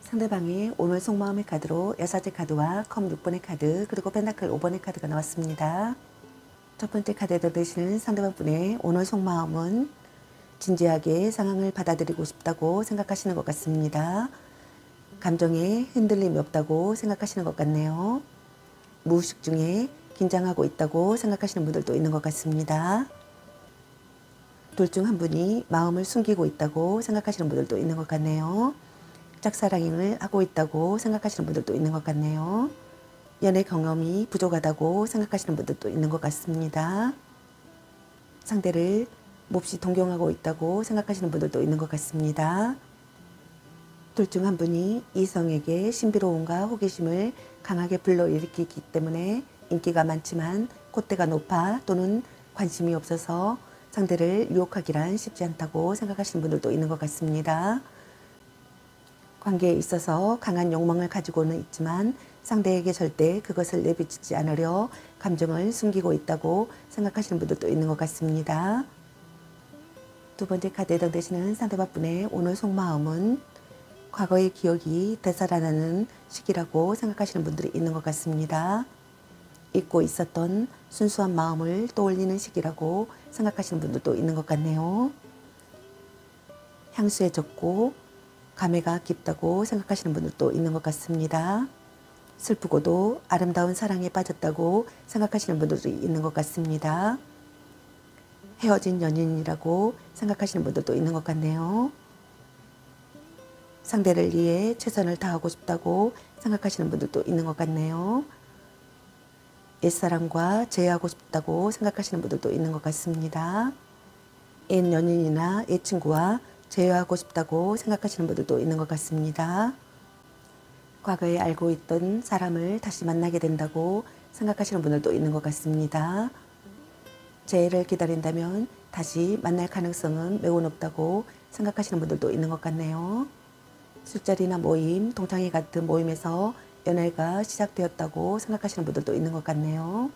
상대방의 오늘 속마음의 카드로 여사제 카드와 컵 6번의 카드 그리고 펜타클 5번의 카드가 나왔습니다. 첫 번째 카드에 드시는 상대방분의 오늘 속마음은 진지하게 상황을 받아들이고 싶다고 생각하시는 것 같습니다. 감정에 흔들림이 없다고 생각하시는 것 같네요. 무의식 중에 긴장하고 있다고 생각하시는 분들도 있는 것 같습니다. 둘 중 한 분이 마음을 숨기고 있다고 생각하시는 분들도 있는 것 같네요. 짝사랑을 하고 있다고 생각하시는 분들도 있는 것 같네요. 연애 경험이 부족하다고 생각하시는 분들도 있는 것 같습니다. 상대를 몹시 동경하고 있다고 생각하시는 분들도 있는 것 같습니다. 둘 중 한 분이 이성에게 신비로움과 호기심을 강하게 불러일으키기 때문에 인기가 많지만 콧대가 높아 또는 관심이 없어서 상대를 유혹하기란 쉽지 않다고 생각하시는 분들도 있는 것 같습니다. 관계에 있어서 강한 욕망을 가지고는 있지만 상대에게 절대 그것을 내비치지 않으려 감정을 숨기고 있다고 생각하시는 분들도 있는 것 같습니다. 두 번째 카드에 해당되시는 상대방분의 오늘 속마음은 과거의 기억이 되살아나는 시기라고 생각하시는 분들이 있는 것 같습니다. 잊고 있었던 순수한 마음을 떠올리는 시기라고 생각하시는 분들도 있는 것 같네요. 향수에 젖고 감회가 깊다고 생각하시는 분들도 있는 것 같습니다. 슬프고도 아름다운 사랑에 빠졌다고 생각하시는 분들도 있는 것 같습니다. 헤어진 연인이라고 생각하시는 분들도 있는 것 같네요. 상대를 위해 최선을 다하고 싶다고 생각하시는 분들도 있는 것 같네요. 옛사람과 재회하고 싶다고 생각하시는 분들도 있는 것 같습니다. 옛 연인이나 옛 친구와 재회하고 싶다고 생각하시는 분들도 있는 것 같습니다. 과거에 알고 있던 사람을 다시 만나게 된다고 생각하시는 분들도 있는 것 같습니다. 재회를 기다린다면 다시 만날 가능성은 매우 높다고 생각하시는 분들도 있는 것 같네요. 술자리나 모임, 동창회 같은 모임에서 연애가 시작되었다고 생각하시는 분들도 있는 것 같네요.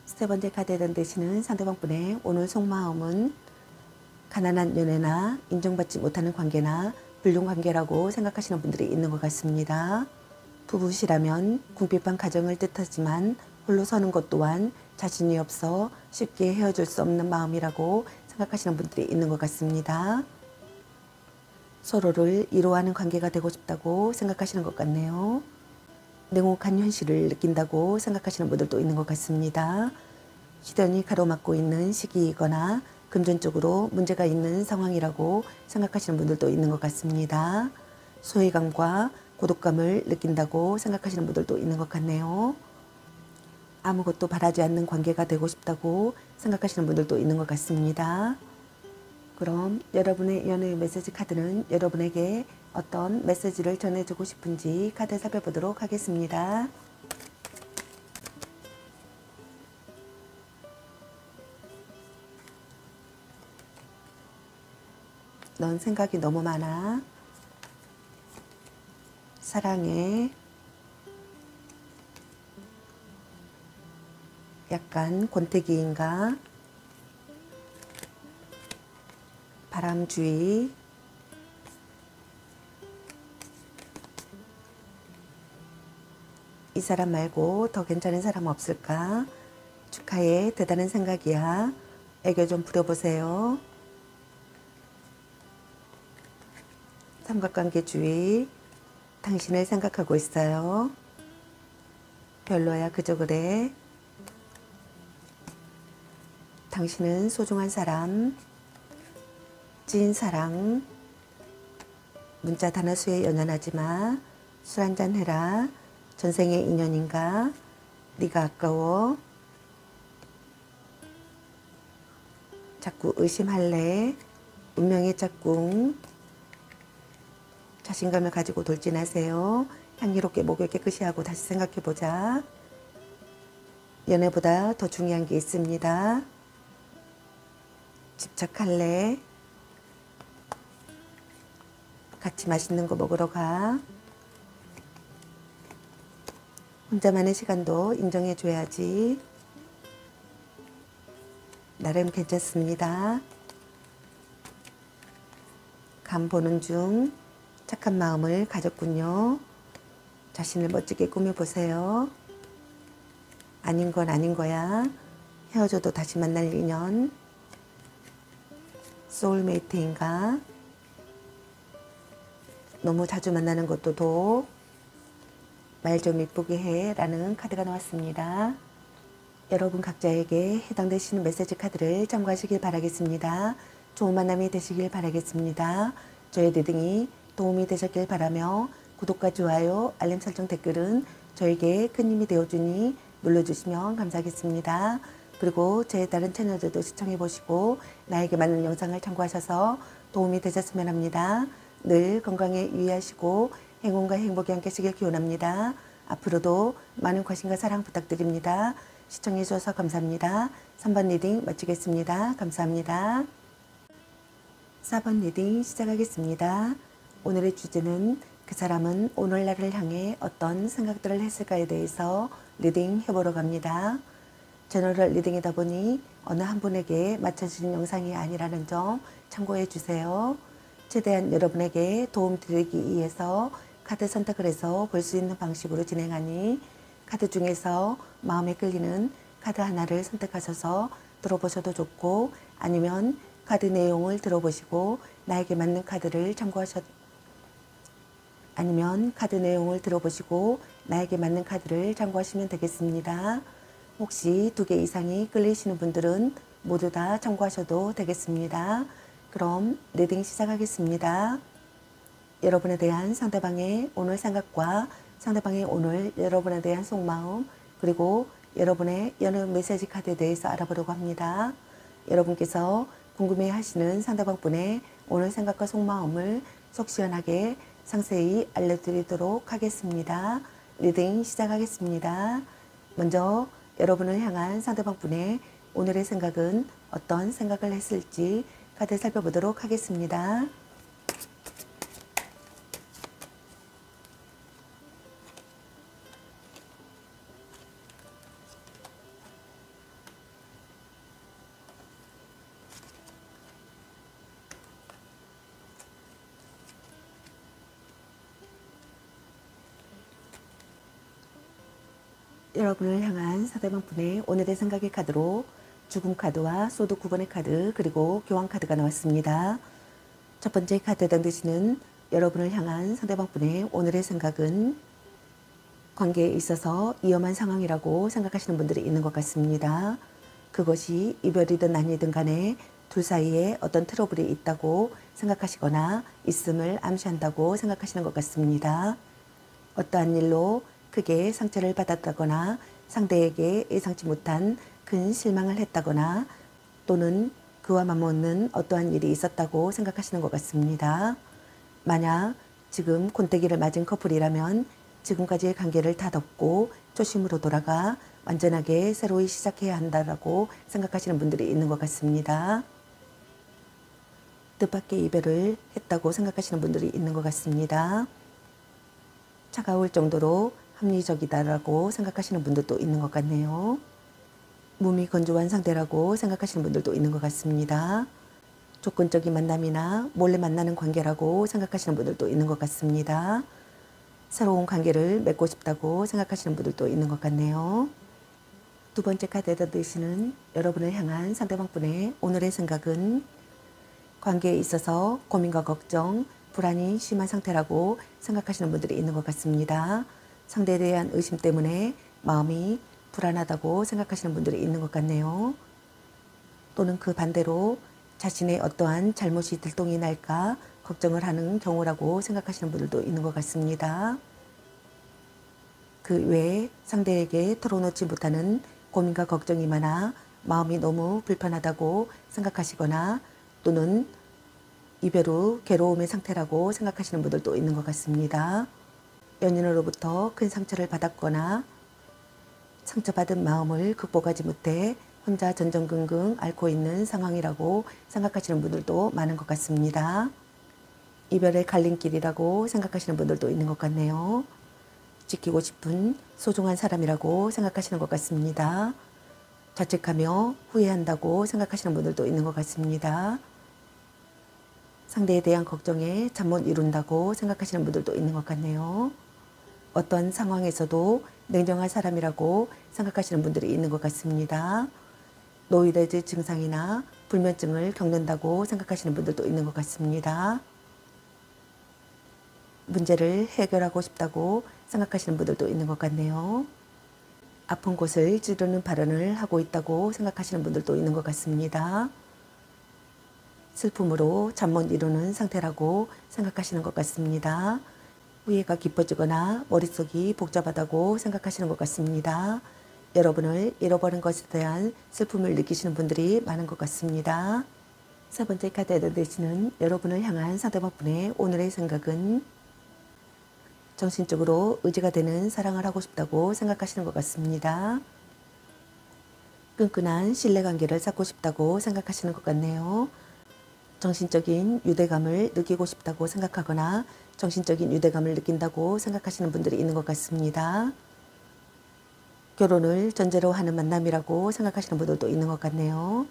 세 번째 카드에 되시는 상대방분의 오늘 속마음은 가난한 연애나 인정받지 못하는 관계나 불륜관계라고 생각하시는 분들이 있는 것 같습니다. 부부시라면 궁핍한 가정을 뜻하지만 홀로 서는 것 또한 자신이 없어 쉽게 헤어질 수 없는 마음이라고 생각하시는 분들이 있는 것 같습니다. 서로를 위로하는 관계가 되고 싶다고 생각하시는 것 같네요. 냉혹한 현실을 느낀다고 생각하시는 분들도 있는 것 같습니다. 시련이 가로막고 있는 시기이거나 금전적으로 문제가 있는 상황이라고 생각하시는 분들도 있는 것 같습니다. 소외감과 고독감을 느낀다고 생각하시는 분들도 있는 것 같네요. 아무것도 바라지 않는 관계가 되고 싶다고 생각하시는 분들도 있는 것 같습니다. 그럼 여러분의 연애 메시지 카드는 여러분에게 어떤 메시지를 전해주고 싶은지 카드 살펴보도록 하겠습니다. 넌 생각이 너무 많아. 사랑해. 약간 권태기인가? 바람주의. 이 사람 말고 더 괜찮은 사람 없을까? 축하해. 대단한 생각이야. 애교 좀 부려보세요. 삼각관계주의. 당신을 생각하고 있어요. 별로야 그저 그래. 당신은 소중한 사람. 찐사랑. 문자 단어 수에 연연하지 마. 술 한잔 해라. 전생의 인연인가? 네가 아까워. 자꾸 의심할래. 운명의 짝꿍. 자신감을 가지고 돌진하세요. 향기롭게 목을 깨끗이 하고 다시 생각해보자. 연애보다 더 중요한 게 있습니다. 집착할래. 같이 맛있는 거 먹으러 가. 혼자만의 시간도 인정해줘야지. 나름 괜찮습니다. 간 보는 중 착한 마음을 가졌군요. 자신을 멋지게 꾸며보세요. 아닌 건 아닌 거야. 헤어져도 다시 만날 인연. 소울메이트인가? 너무 자주 만나는 것도 독. 말 좀 이쁘게 해 라는 카드가 나왔습니다. 여러분 각자에게 해당되시는 메시지 카드를 참고하시길 바라겠습니다. 좋은 만남이 되시길 바라겠습니다. 저의 리딩이 도움이 되셨길 바라며 구독과 좋아요, 알림 설정 댓글은 저에게 큰 힘이 되어주니 눌러주시면 감사하겠습니다. 그리고 제 다른 채널들도 시청해보시고 나에게 맞는 영상을 참고하셔서 도움이 되셨으면 합니다. 늘 건강에 유의하시고 행운과 행복이 함께하시길 기원합니다. 앞으로도 많은 관심과 사랑 부탁드립니다. 시청해 주셔서 감사합니다. 3번 리딩 마치겠습니다. 감사합니다. 4번 리딩 시작하겠습니다. 오늘의 주제는 그 사람은 오늘날을 향해 어떤 생각들을 했을까에 대해서 리딩 해보러 갑니다. 제너럴 리딩이다 보니 어느 한 분에게 맞춰지는 영상이 아니라는 점 참고해 주세요. 최대한 여러분에게 도움 드리기 위해서 카드 선택을 해서 볼 수 있는 방식으로 진행하니 카드 중에서 마음에 끌리는 카드 하나를 선택하셔서 들어보셔도 좋고 아니면 카드 내용을 들어보시고 나에게 맞는 카드를 참고하시면 되겠습니다. 혹시 2개 이상이 끌리시는 분들은 모두 다 참고하셔도 되겠습니다. 그럼 리딩 시작하겠습니다. 여러분에 대한 상대방의 오늘 생각과 상대방의 오늘 여러분에 대한 속마음, 그리고 여러분의 연애 메시지 카드에 대해서 알아보려고 합니다. 여러분께서 궁금해하시는 상대방분의 오늘 생각과 속마음을 속 시원하게 상세히 알려드리도록 하겠습니다. 리딩 시작하겠습니다. 먼저 여러분을 향한 상대방분의 오늘의 생각은 어떤 생각을 했을지 카드 살펴보도록 하겠습니다. 여러분을 향한 상대방분의 오늘의 생각의 카드로 죽음 카드와 소드 9번의 카드, 그리고 교황 카드가 나왔습니다. 첫 번째 카드 당기시는 여러분을 향한 상대방분의 오늘의 생각은 관계에 있어서 위험한 상황이라고 생각하시는 분들이 있는 것 같습니다. 그것이 이별이든 아니든 간에 둘 사이에 어떤 트러블이 있다고 생각하시거나 있음을 암시한다고 생각하시는 것 같습니다. 어떠한 일로 크게 상처를 받았다거나 상대에게 예상치 못한 큰 실망을 했다거나 또는 그와 맞먹는 어떠한 일이 있었다고 생각하시는 것 같습니다. 만약 지금 곤태기를 맞은 커플이라면 지금까지의 관계를 다 덮고 초심으로 돌아가 완전하게 새로이 시작해야 한다라고 생각하시는 분들이 있는 것 같습니다. 뜻밖의 이별을 했다고 생각하시는 분들이 있는 것 같습니다. 차가울 정도로 합리적이다라고 생각하시는 분들도 있는 것 같네요. 몸이 건조한 상태라고 생각하시는 분들도 있는 것 같습니다. 조건적인 만남이나 몰래 만나는 관계라고 생각하시는 분들도 있는 것 같습니다. 새로운 관계를 맺고 싶다고 생각하시는 분들도 있는 것 같네요. 두 번째 카드에다 드시는 여러분을 향한 상대방분의 오늘의 생각은 관계에 있어서 고민과 걱정, 불안이 심한 상태라고 생각하시는 분들이 있는 것 같습니다. 상대에 대한 의심 때문에 마음이 불안하다고 생각하시는 분들이 있는 것 같네요. 또는 그 반대로 자신의 어떠한 잘못이 들통이 날까 걱정을 하는 경우라고 생각하시는 분들도 있는 것 같습니다. 그 외에 상대에게 털어놓지 못하는 고민과 걱정이 많아 마음이 너무 불편하다고 생각하시거나 또는 이별 후 괴로움의 상태라고 생각하시는 분들도 있는 것 같습니다. 연인으로부터 큰 상처를 받았거나 상처받은 마음을 극복하지 못해 혼자 전전긍긍 앓고 있는 상황이라고 생각하시는 분들도 많은 것 같습니다. 이별의 갈림길이라고 생각하시는 분들도 있는 것 같네요. 지키고 싶은 소중한 사람이라고 생각하시는 것 같습니다. 자책하며 후회한다고 생각하시는 분들도 있는 것 같습니다. 상대에 대한 걱정에 잠 못 이룬다고 생각하시는 분들도 있는 것 같네요. 어떤 상황에서도 냉정한 사람이라고 생각하시는 분들이 있는 것 같습니다. 노이로제 증상이나 불면증을 겪는다고 생각하시는 분들도 있는 것 같습니다. 문제를 해결하고 싶다고 생각하시는 분들도 있는 것 같네요. 아픈 곳을 찌르는 발언을 하고 있다고 생각하시는 분들도 있는 것 같습니다. 슬픔으로 잠 못 이루는 상태라고 생각하시는 것 같습니다. 후회가 깊어지거나 머릿속이 복잡하다고 생각하시는 것 같습니다. 여러분을 잃어버린 것에 대한 슬픔을 느끼시는 분들이 많은 것 같습니다. 세 번째 카드에 드시는 여러분을 향한 상대방분의 오늘의 생각은 정신적으로 의지가 되는 사랑을 하고 싶다고 생각하시는 것 같습니다. 끈끈한 신뢰관계를 쌓고 싶다고 생각하시는 것 같네요. 정신적인 유대감을 느끼고 싶다고 생각하거나 정신적인 유대감을 느낀다고 생각하시는 분들이 있는 것 같습니다. 결혼을 전제로 하는 만남이라고 생각하시는 분들도 있는 것 같네요.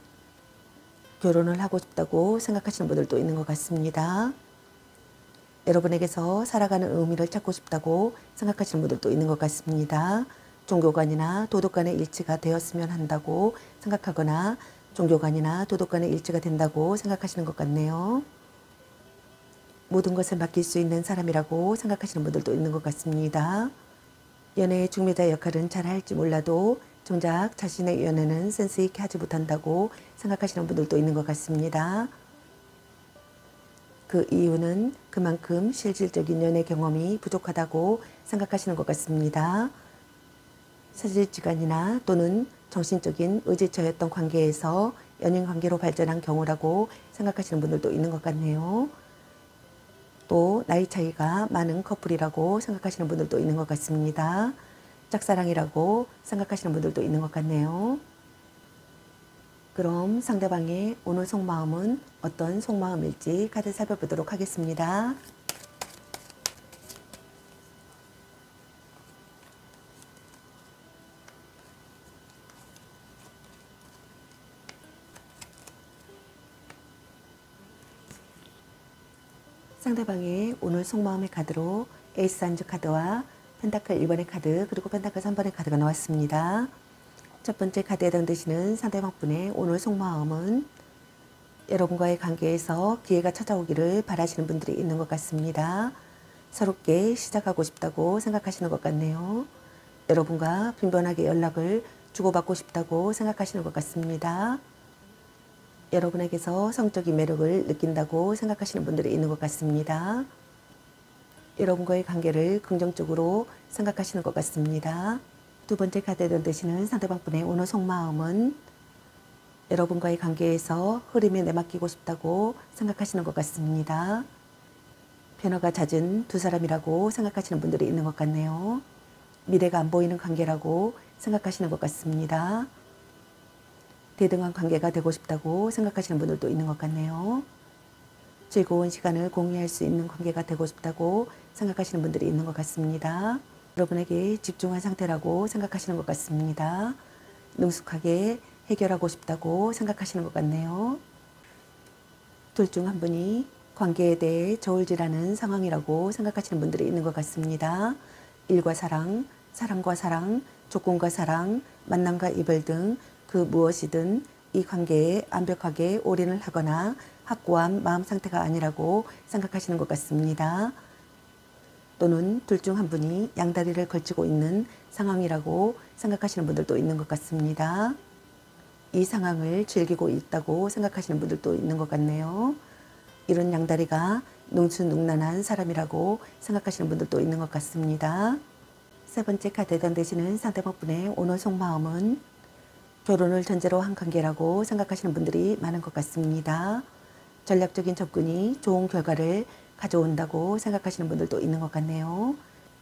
결혼을 하고 싶다고 생각하시는 분들도 있는 것 같습니다. 여러분에게서 살아가는 의미를 찾고 싶다고 생각하시는 분들도 있는 것 같습니다. 종교관이나 도덕관의 일치가 되었으면 한다고 생각하거나 종교관이나 도덕관의 일치가 된다고 생각하시는 것 같네요. 모든 것을 맡길 수 있는 사람이라고 생각하시는 분들도 있는 것 같습니다. 연애의 중매자 역할은 잘 할지 몰라도 정작 자신의 연애는 센스 있게 하지 못한다고 생각하시는 분들도 있는 것 같습니다. 그 이유는 그만큼 실질적인 연애 경험이 부족하다고 생각하시는 것 같습니다. 사실지간이나 또는 정신적인 의지처였던 관계에서 연인 관계로 발전한 경우라고 생각하시는 분들도 있는 것 같네요. 또 나이 차이가 많은 커플이라고 생각하시는 분들도 있는 것 같습니다. 짝사랑이라고 생각하시는 분들도 있는 것 같네요. 그럼 상대방의 오늘 속마음은 어떤 속마음일지 카드 살펴보도록 하겠습니다. 상대방의 오늘 속마음의 카드로 에이스 한주 카드와 펜타클 1번의 카드 그리고 펜타클 3번의 카드가 나왔습니다. 첫 번째 카드에 해당되시는 상대방분의 오늘 속마음은 여러분과의 관계에서 기회가 찾아오기를 바라시는 분들이 있는 것 같습니다. 새롭게 시작하고 싶다고 생각하시는 것 같네요. 여러분과 빈번하게 연락을 주고받고 싶다고 생각하시는 것 같습니다. 여러분에게서 성적인 매력을 느낀다고 생각하시는 분들이 있는 것 같습니다. 여러분과의 관계를 긍정적으로 생각하시는 것 같습니다. 두 번째 카드에 해당되시는 상대방분의 오늘 속마음은 여러분과의 관계에서 흐름에 내맡기고 싶다고 생각하시는 것 같습니다. 변화가 잦은 두 사람이라고 생각하시는 분들이 있는 것 같네요. 미래가 안 보이는 관계라고 생각하시는 것 같습니다. 대등한 관계가 되고 싶다고 생각하시는 분들도 있는 것 같네요. 즐거운 시간을 공유할 수 있는 관계가 되고 싶다고 생각하시는 분들이 있는 것 같습니다. 여러분에게 집중한 상태라고 생각하시는 것 같습니다. 능숙하게 해결하고 싶다고 생각하시는 것 같네요. 둘 중 한 분이 관계에 대해 저울질하는 상황이라고 생각하시는 분들이 있는 것 같습니다. 일과 사랑, 사랑과 사랑, 조건과 사랑, 만남과 이별 등 그 무엇이든 이 관계에 완벽하게 올인을 하거나 확고한 마음 상태가 아니라고 생각하시는 것 같습니다. 또는 둘 중 한 분이 양다리를 걸치고 있는 상황이라고 생각하시는 분들도 있는 것 같습니다. 이 상황을 즐기고 있다고 생각하시는 분들도 있는 것 같네요. 이런 양다리가 능수능란한 사람이라고 생각하시는 분들도 있는 것 같습니다. 세 번째 카드에 해당되시는 상대방분의 오늘 속마음은 결혼을 전제로 한 관계라고 생각하시는 분들이 많은 것 같습니다. 전략적인 접근이 좋은 결과를 가져온다고 생각하시는 분들도 있는 것 같네요.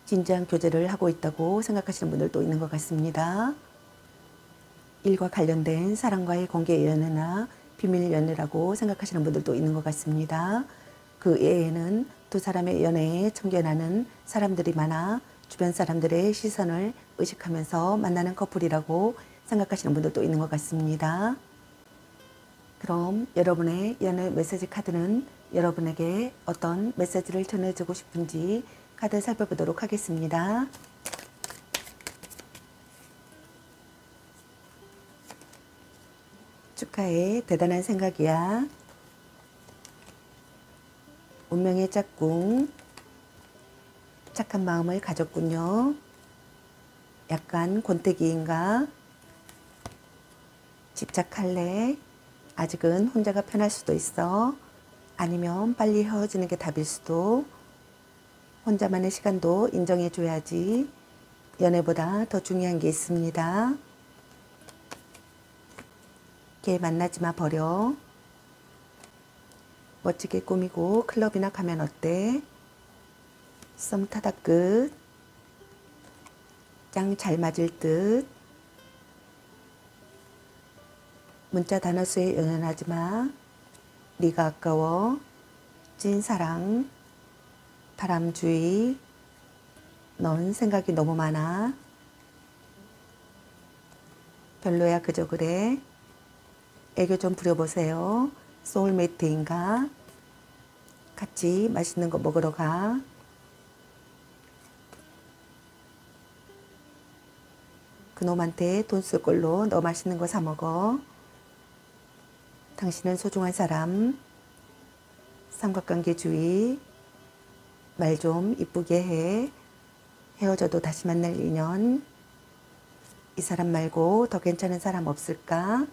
진지한 교제를 하고 있다고 생각하시는 분들도 있는 것 같습니다. 일과 관련된 사람과의 공개 연애나 비밀 연애라고 생각하시는 분들도 있는 것 같습니다. 그 외에는 두 사람의 연애에 참견하는 사람들이 많아 주변 사람들의 시선을 의식하면서 만나는 커플이라고 생각하시는 분들도 있는 것 같습니다. 그럼 여러분의 연애 메시지 카드는 여러분에게 어떤 메시지를 전해주고 싶은지 카드 살펴보도록 하겠습니다. 축하해. 대단한 생각이야. 운명의 짝꿍. 착한 마음을 가졌군요. 약간 권태기인가? 집착할래? 아직은 혼자가 편할 수도 있어. 아니면 빨리 헤어지는 게 답일 수도. 혼자만의 시간도 인정해줘야지. 연애보다 더 중요한 게 있습니다. 걔 만나지 마 버려. 멋지게 꾸미고 클럽이나 가면 어때? 썸 타다 끝. 짱 잘 맞을 듯. 문자 단어 수에 연연하지 마. 네가 아까워. 찐사랑. 바람주의. 넌 생각이 너무 많아. 별로야 그저 그래. 애교 좀 부려보세요. 소울메이트인가? 같이 맛있는 거 먹으러 가. 그놈한테 돈 쓸 걸로 너 맛있는 거 사 먹어. 당신은 소중한 사람. 삼각관계주의. 말 좀 이쁘게 해. 헤어져도 다시 만날 인연. 이 사람 말고 더 괜찮은 사람 없을까?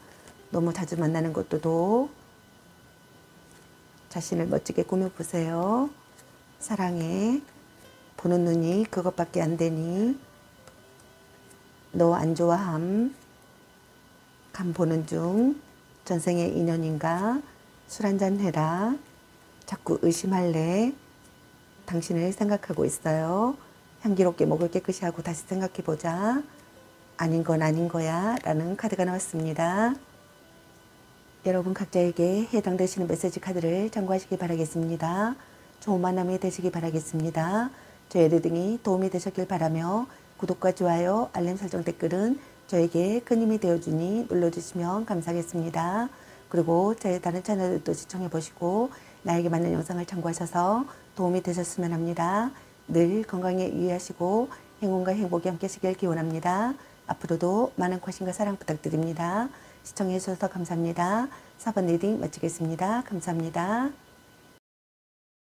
너무 자주 만나는 것도 자신을 멋지게 꾸며보세요. 사랑해. 보는 눈이 그것밖에 안 되니 너 안 좋아함. 간 보는 중. 전생의 인연인가? 술 한잔 해라. 자꾸 의심할래. 당신을 생각하고 있어요. 향기롭게 목을 깨끗이 하고 다시 생각해보자. 아닌 건 아닌 거야 라는 카드가 나왔습니다. 여러분 각자에게 해당되시는 메시지 카드를 참고하시기 바라겠습니다. 좋은 만남이 되시기 바라겠습니다. 저의 리딩이 도움이 되셨길 바라며 구독과 좋아요, 알림 설정 댓글은 저에게 큰 힘이 되어주니 눌러주시면 감사하겠습니다. 그리고 저의 다른 채널도 시청해보시고 나에게 맞는 영상을 참고하셔서 도움이 되셨으면 합니다. 늘 건강에 유의하시고 행운과 행복이 함께 하시길 기원합니다. 앞으로도 많은 관심과 사랑 부탁드립니다. 시청해 주셔서 감사합니다. 4번 리딩 마치겠습니다. 감사합니다.